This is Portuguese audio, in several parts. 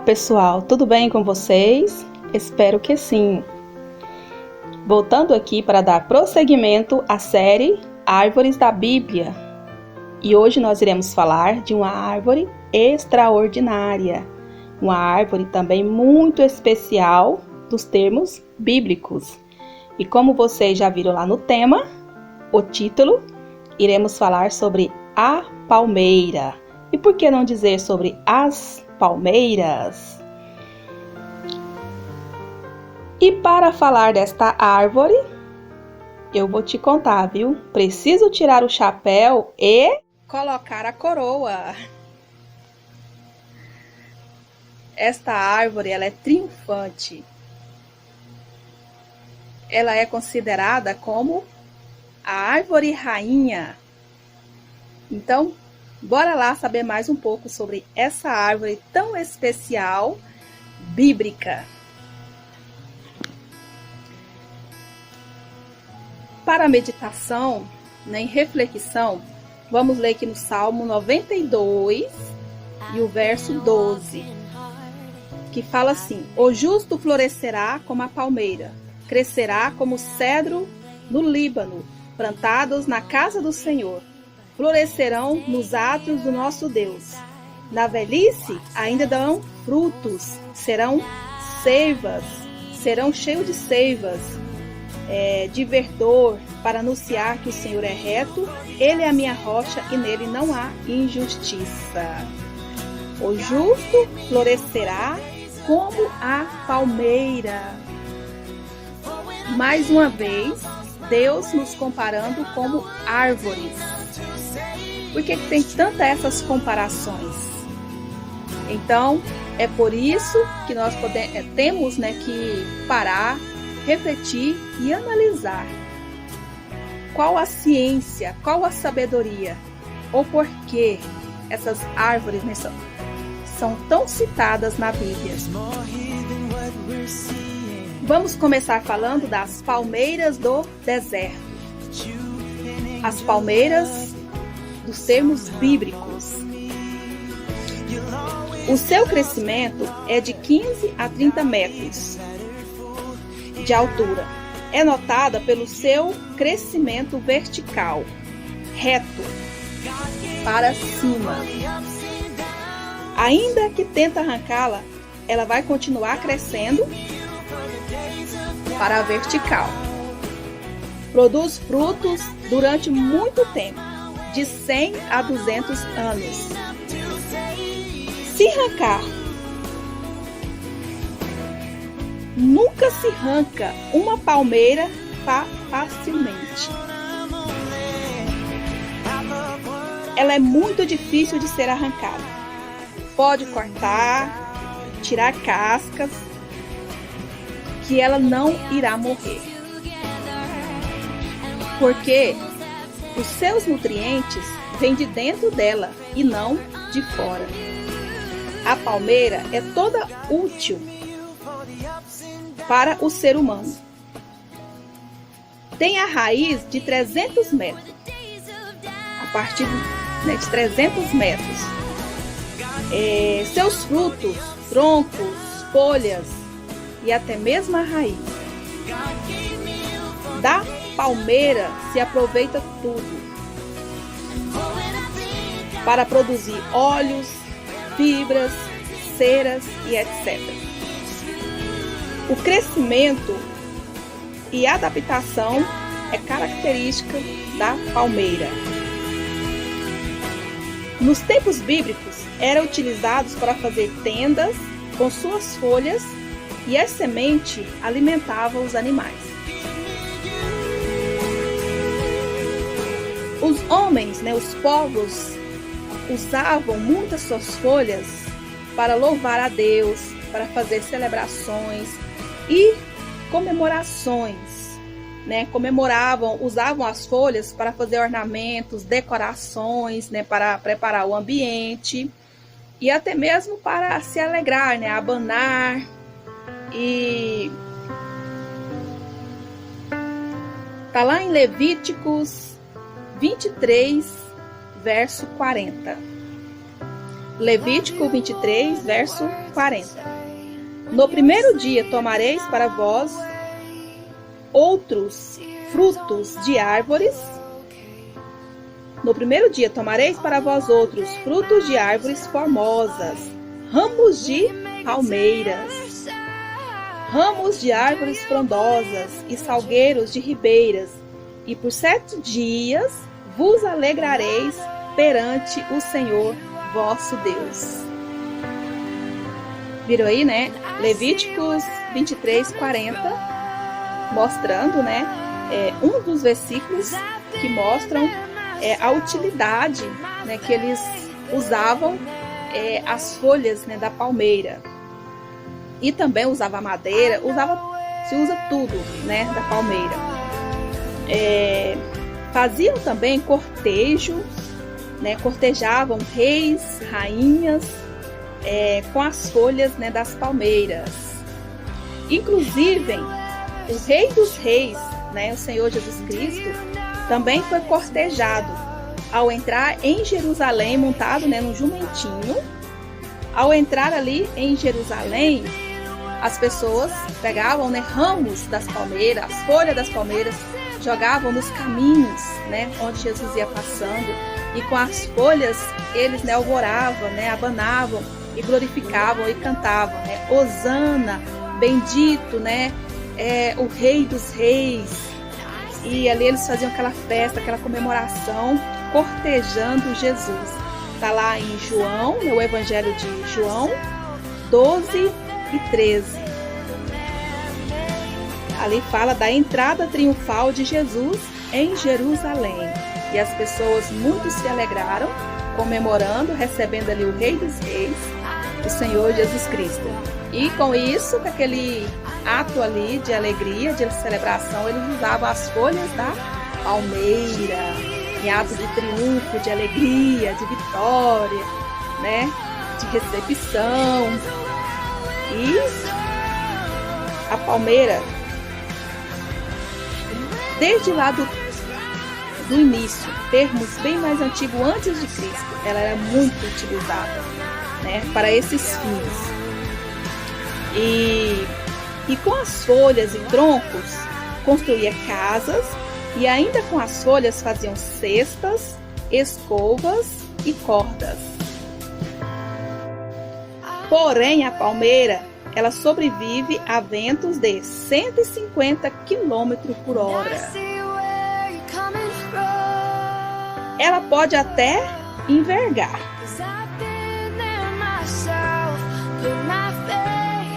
pessoal, tudo bem com vocês? Espero que sim. Voltando aqui para dar prosseguimento à série Árvores da Bíblia. E hoje nós iremos falar de uma árvore extraordinária, uma árvore também muito especial dos termos bíblicos. E como vocês já viram lá no tema, o título, iremos falar sobre a palmeira. E por que não dizer sobre as palmeiras? E para falar desta árvore, eu vou te contar, viu? Preciso tirar o chapéu e colocar a coroa. Esta árvore, ela é triunfante. Ela é considerada como a árvore rainha. Então, bora lá saber mais um pouco sobre essa árvore tão especial, bíblica. Para a meditação, em reflexão, vamos ler aqui no Salmo 92 e o verso 12, que fala assim: O justo florescerá como a palmeira, crescerá como o cedro no Líbano, plantados na casa do Senhor. Florescerão nos átrios do nosso Deus. Na velhice ainda dão frutos, serão cheios de seivas, de verdor, para anunciar que o Senhor é reto, Ele é a minha rocha e nele não há injustiça. O justo florescerá como a palmeira. Mais uma vez, Deus nos comparando como árvores. Por que tem tantas essas comparações? Então, é por isso que nós temos que parar, refletir e analisar. Qual a ciência, qual a sabedoria, ou por que essas árvores são tão citadas na Bíblia? Vamos começar falando das palmeiras do deserto. As palmeiras dos termos bíblicos. O seu crescimento é de 15 a 30 metros de altura. É notada pelo seu crescimento vertical, reto, para cima. Ainda que tenta arrancá-la, ela vai continuar crescendo para a vertical. Produz frutos durante muito tempo, de 100 a 200 anos. Se arrancar, nunca se arranca uma palmeira facilmente. Ela é muito difícil de ser arrancada. Pode cortar, tirar cascas, que ela não irá morrer. Porque os seus nutrientes vêm de dentro dela e não de fora. A palmeira é toda útil para o ser humano. Tem a raiz de 300 metros. A partir de 300 metros. Seus frutos, troncos, folhas e até mesmo a raiz. Da palmeira se aproveita tudo para produzir óleos, fibras, ceras e etc. O crescimento e adaptação é característica da palmeira. Nos tempos bíblicos, eram utilizados para fazer tendas com suas folhas e a semente alimentava os animais. Os homens, os povos, usavam muitas suas folhas para louvar a Deus, para fazer celebrações e comemorações. Usavam as folhas para fazer ornamentos, decorações, para preparar o ambiente e até mesmo para se alegrar, abanar. E tá lá em Levíticos 23, verso 40. Levítico 23, verso 40. No primeiro dia tomareis para vós outros frutos de árvores. No primeiro dia tomareis para vós outros frutos de árvores formosas, ramos de palmeiras, ramos de árvores frondosas e salgueiros de ribeiras, e por 7 dias vos alegrareis perante o Senhor vosso Deus. Viram aí, né? Levíticos 23, 40, mostrando, né? Um dos versículos que mostram a utilidade, né, que eles usavam as folhas, né, da palmeira. E também usava madeira, se usa tudo, né, da palmeira. Faziam também cortejo, né, cortejavam reis, rainhas, com as folhas, né, das palmeiras. Inclusive, o Rei dos Reis, né, o Senhor Jesus Cristo, também foi cortejado ao entrar em Jerusalém, montado, né, num jumentinho. Ao entrar ali em Jerusalém, as pessoas pegavam, né, ramos das palmeiras, as folhas das palmeiras, jogavam nos caminhos, né, onde Jesus ia passando, e com as folhas eles, né, alvoravam, né, abanavam e glorificavam e cantavam, né, Hosana, bendito, né, o Rei dos Reis. E ali eles faziam aquela festa, aquela comemoração, cortejando Jesus. Está lá em João, no Evangelho de João 12 e 13. Ali fala da entrada triunfal de Jesus em Jerusalém. E as pessoas muito se alegraram, comemorando, recebendo ali o Rei dos Reis, o Senhor Jesus Cristo. E com isso, com aquele ato ali de alegria, de celebração, eles usavam as folhas da palmeira, em ato de triunfo, de alegria, de vitória, né? De recepção. E a palmeira, desde lá do início, termos bem mais antigos, antes de Cristo, ela era muito utilizada, né, para esses fins. E com as folhas e troncos construía casas, e ainda com as folhas faziam cestas, escovas e cordas. Porém, a palmeira, ela sobrevive a ventos de 150 km por hora. Ela pode até envergar.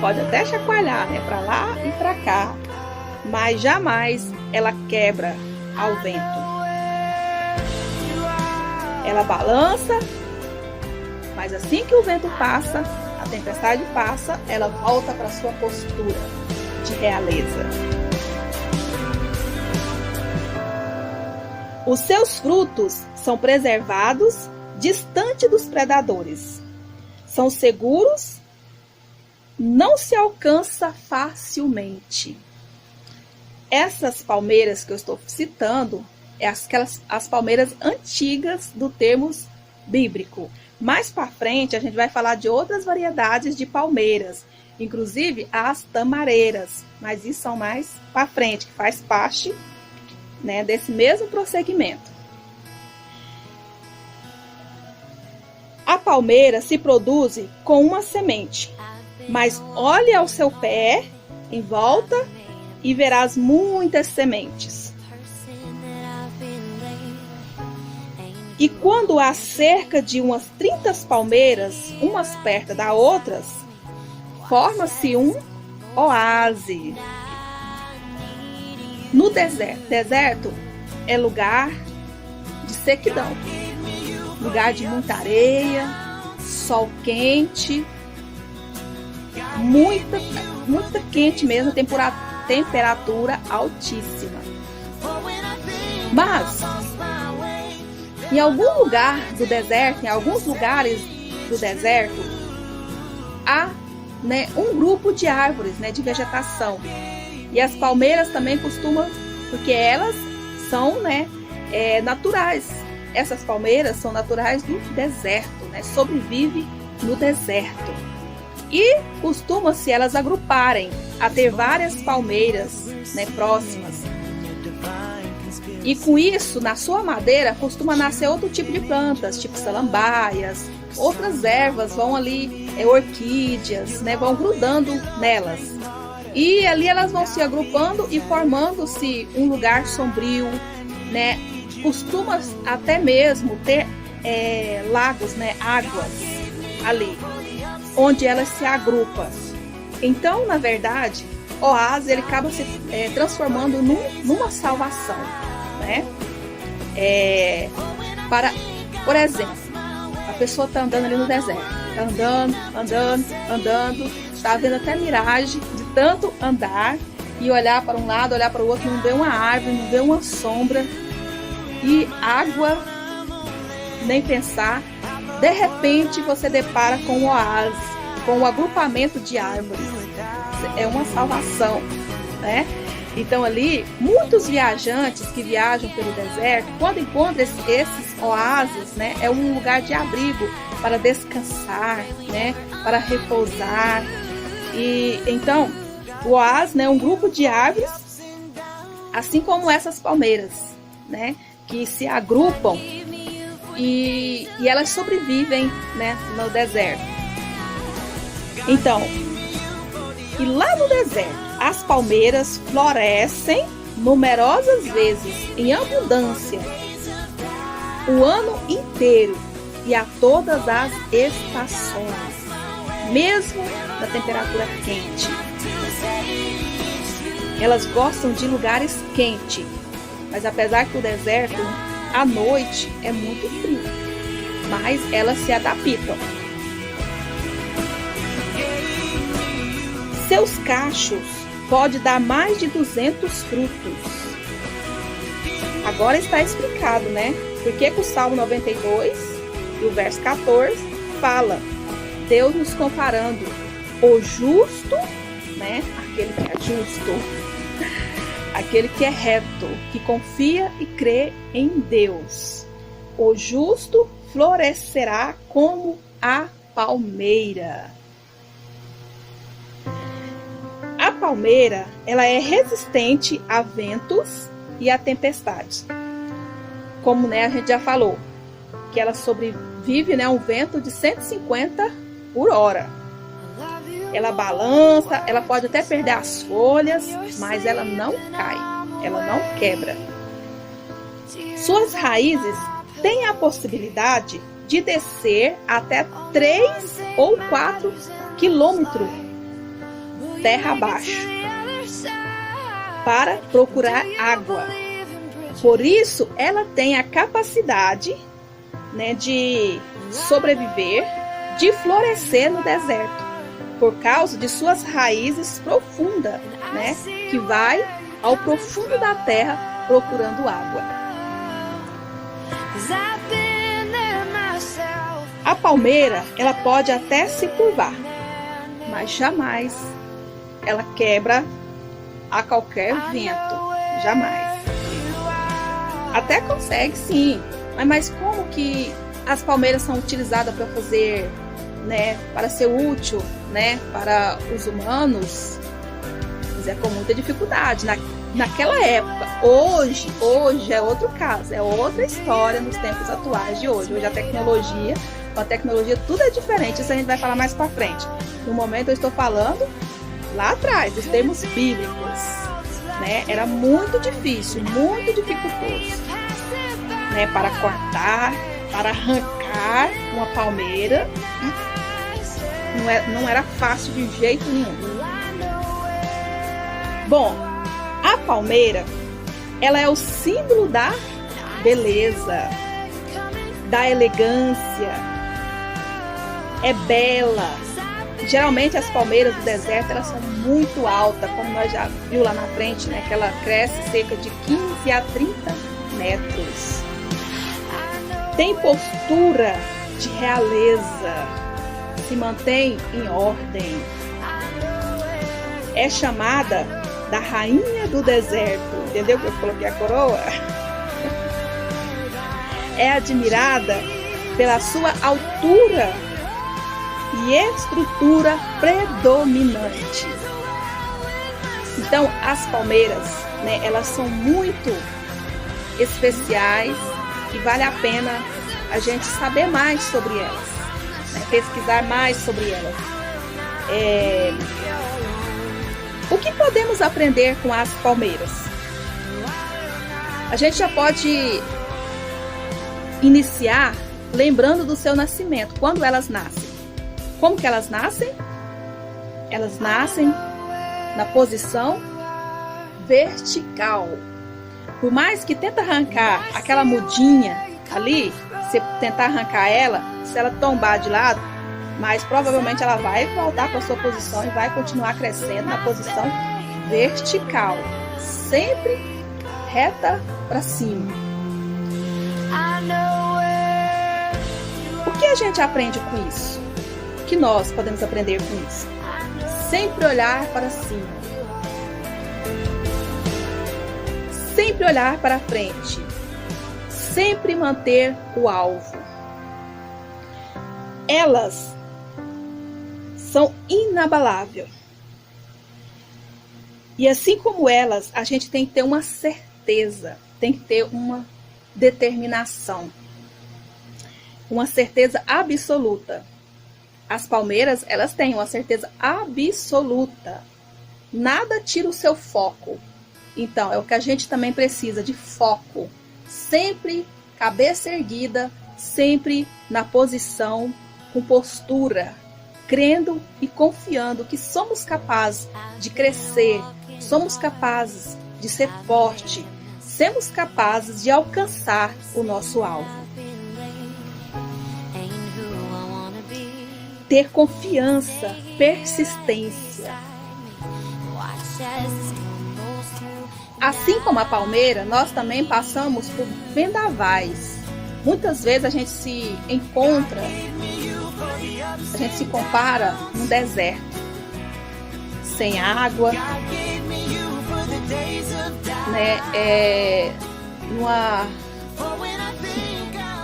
Pode até chacoalhar, né, para lá e para cá, mas jamais ela quebra ao vento. Ela balança, mas assim que o vento passa, a tempestade passa, ela volta para sua postura de realeza. Os seus frutos são preservados distante dos predadores. São seguros, não se alcança facilmente. Essas palmeiras que eu estou citando, as palmeiras antigas do termos bíblico. Mais para frente a gente vai falar de outras variedades de palmeiras, inclusive as tamareiras, mas isso são mais para frente, que faz parte, né, desse mesmo prosseguimento. A palmeira se produz com uma semente, mas olhe ao seu pé em volta e verás muitas sementes. E quando há cerca de umas 30 palmeiras, umas perto das outras, forma-se um oásis. No deserto é lugar de sequidão, lugar de muita areia, sol quente, muita quente mesmo, temperatura altíssima. Mas em algum lugar do deserto, em alguns lugares do deserto, há, né, um grupo de árvores, né, de vegetação. E as palmeiras também costumam, porque elas são, né, naturais. Essas palmeiras são naturais do deserto. né, sobrevive no deserto. E costuma-se elas agruparem a ter várias palmeiras, né, próximas. E com isso, na sua madeira, costuma nascer outro tipo de plantas, tipo samambaias, outras ervas vão ali, orquídeas, né, vão grudando nelas. E ali elas vão se agrupando e formando-se um lugar sombrio, né? Costuma até mesmo ter lagos, né, águas ali, onde elas se agrupam. Então, na verdade, o oásis ele acaba se transformando numa salvação, né? Por exemplo, a pessoa está andando ali no deserto, tá andando, está vendo até miragem de tanto andar e olhar para um lado, olhar para o outro, não vê uma árvore, não vê uma sombra e água, nem pensar. De repente você depara com um oásis, com um agrupamento de árvores. É uma salvação, né? Então ali, muitos viajantes que viajam pelo deserto, quando encontram esses oásis, né, é um lugar de abrigo para descansar, né, para repousar. E então, o oásis, né, é um grupo de árvores, assim como essas palmeiras, né, que se agrupam e elas sobrevivem, né, no deserto. Então, e lá no deserto, as palmeiras florescem numerosas vezes, em abundância, o ano inteiro e a todas as estações, mesmo na temperatura quente. Elas gostam de lugares quentes, mas apesar que o deserto, à noite, é muito frio, mas elas se adaptam. Seus cachos podem dar mais de 200 frutos. Agora está explicado, né? Porque o Salmo 92 e o verso 14 fala Deus nos comparando o justo, né? Aquele que é justo, aquele que é reto, que confia e crê em Deus. O justo florescerá como a palmeira. A palmeira, ela é resistente a ventos e a tempestades. Como, né, a gente já falou, que ela sobrevive, né, a um vento de 150 por hora. Ela balança, ela pode até perder as folhas, mas ela não cai, ela não quebra. Suas raízes têm a possibilidade de descer até 3 ou 4 quilômetros terra abaixo para procurar água. Por isso, ela tem a capacidade, né, de sobreviver, de florescer no deserto, por causa de suas raízes profundas, né, que vai ao profundo da terra procurando água. A palmeira, ela pode até se curvar, mas jamais ela quebra a qualquer vento, jamais. Até consegue, sim, mas como que as palmeiras são utilizadas para fazer, né, para ser útil, né, para os humanos? Mas é com muita dificuldade naquela época. Hoje é outro caso, é outra história nos tempos atuais de hoje. Hoje a tecnologia, com a tecnologia tudo é diferente, isso a gente vai falar mais para frente. No momento eu estou falando lá atrás, dos termos bíblicos, né? Era muito difícil, muito dificultoso, né? Para cortar, para arrancar uma palmeira, não era fácil de jeito nenhum. Bom, a palmeira, ela é o símbolo da beleza, da elegância, é bela. Geralmente as palmeiras do deserto, elas são muito altas, como nós já vimos lá na frente, né? Que ela cresce cerca de 15 a 30 metros. Tem postura de realeza, se mantém em ordem. É chamada da rainha do deserto. Entendeu que eu coloquei a coroa? É admirada pela sua altura e estrutura predominante. Então, as palmeiras, né, elas são muito especiais e vale a pena a gente saber mais sobre elas, né, pesquisar mais sobre elas. O que podemos aprender com as palmeiras? A gente já pode iniciar lembrando do seu nascimento, quando elas nascem. Como que elas nascem? Elas nascem na posição vertical. Por mais que tenta arrancar aquela mudinha ali, você tentar arrancar ela, se ela tombar de lado, mas provavelmente ela vai voltar para a sua posição e vai continuar crescendo na posição vertical, sempre reta para cima. O que a gente aprende com isso? O que nós podemos aprender com isso? Sempre olhar para cima. Sempre olhar para frente. Sempre manter o alvo. Elas são inabaláveis. E assim como elas, a gente tem que ter uma certeza, tem que ter uma determinação. Uma certeza absoluta. As palmeiras, elas têm uma certeza absoluta. Nada tira o seu foco. Então, é o que a gente também precisa, de foco. Sempre cabeça erguida, sempre na posição, com postura, crendo e confiando que somos capazes de crescer, somos capazes de ser forte, somos capazes de alcançar o nosso alvo. Ter confiança, persistência. Assim como a palmeira, nós também passamos por vendavais. Muitas vezes a gente se encontra, a gente se compara num deserto, sem água, né? Numa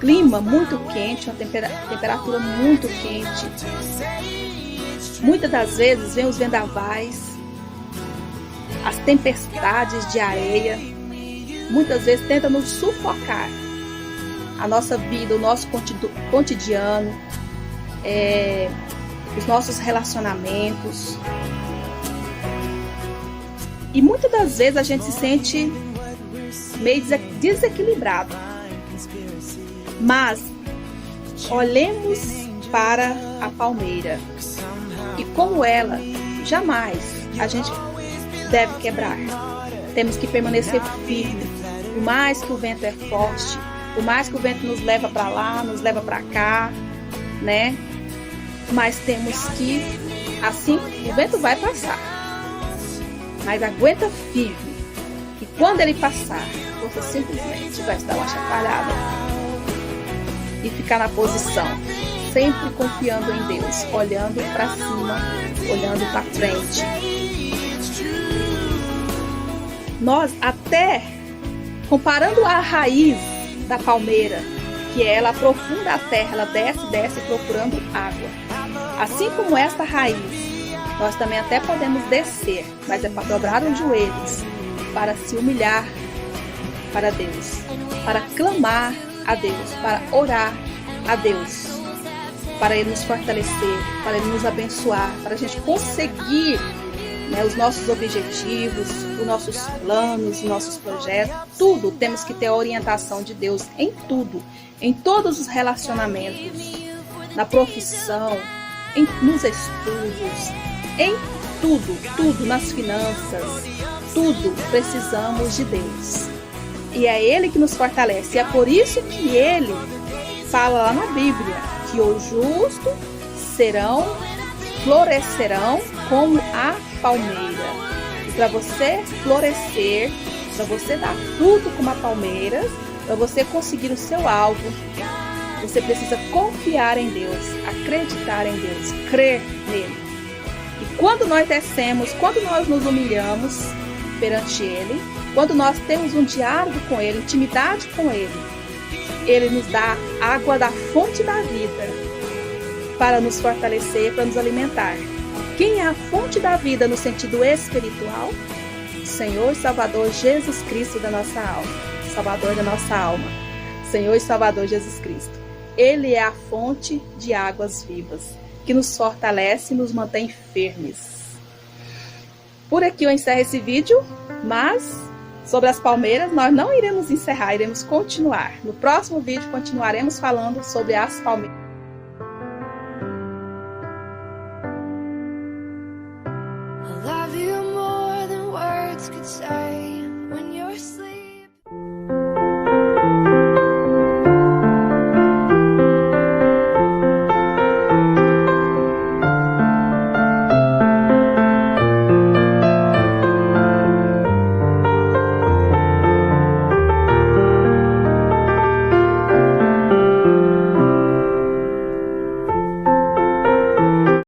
clima muito quente, uma temperatura muito quente. Muitas das vezes vem os vendavais, as tempestades de areia, muitas vezes tentam nos sufocar. A nossa vida, o nosso cotidiano, os nossos relacionamentos. E muitas das vezes a gente se sente meio desequilibrado. Mas olhemos para a palmeira e como ela, jamais a gente deve quebrar. Temos que permanecer firme, por mais que o vento é forte, por mais que o vento nos leva para lá, nos leva para cá, né? Mas temos que, assim, o vento vai passar, mas aguenta firme. E quando ele passar, você simplesmente vai dar uma chacoalhada e ficar na posição, sempre confiando em Deus, olhando para cima, olhando para frente. Nós até comparando a raiz da palmeira, que ela aprofunda a terra, ela desce procurando água. Assim como esta raiz, nós também até podemos descer, mas é para dobrar os joelhos, para se humilhar para Deus, para clamar a Deus, para orar a Deus, para Ele nos fortalecer, para Ele nos abençoar, para a gente conseguir, né, os nossos objetivos, os nossos planos, os nossos projetos, tudo temos que ter a orientação de Deus em tudo, em todos os relacionamentos, na profissão, nos estudos, em tudo, nas finanças, tudo precisamos de Deus. E é Ele que nos fortalece. E é por isso que Ele fala lá na Bíblia que os justos florescerão como a palmeira. E para você florescer, para você dar fruto como a palmeira, para você conseguir o seu alvo, você precisa confiar em Deus, acreditar em Deus, crer nele. E quando nós descemos, quando nós nos humilhamos perante Ele, quando nós temos um diálogo com Ele, intimidade com Ele, Ele nos dá água da fonte da vida para nos fortalecer, para nos alimentar. Quem é a fonte da vida no sentido espiritual? Senhor e Salvador Jesus Cristo da nossa alma. Salvador da nossa alma. Senhor e Salvador Jesus Cristo. Ele é a fonte de águas vivas, que nos fortalece e nos mantém firmes. Por aqui eu encerro esse vídeo, mas sobre as palmeiras nós não iremos encerrar, iremos continuar. No próximo vídeo continuaremos falando sobre as palmeiras. I love you more than words could say.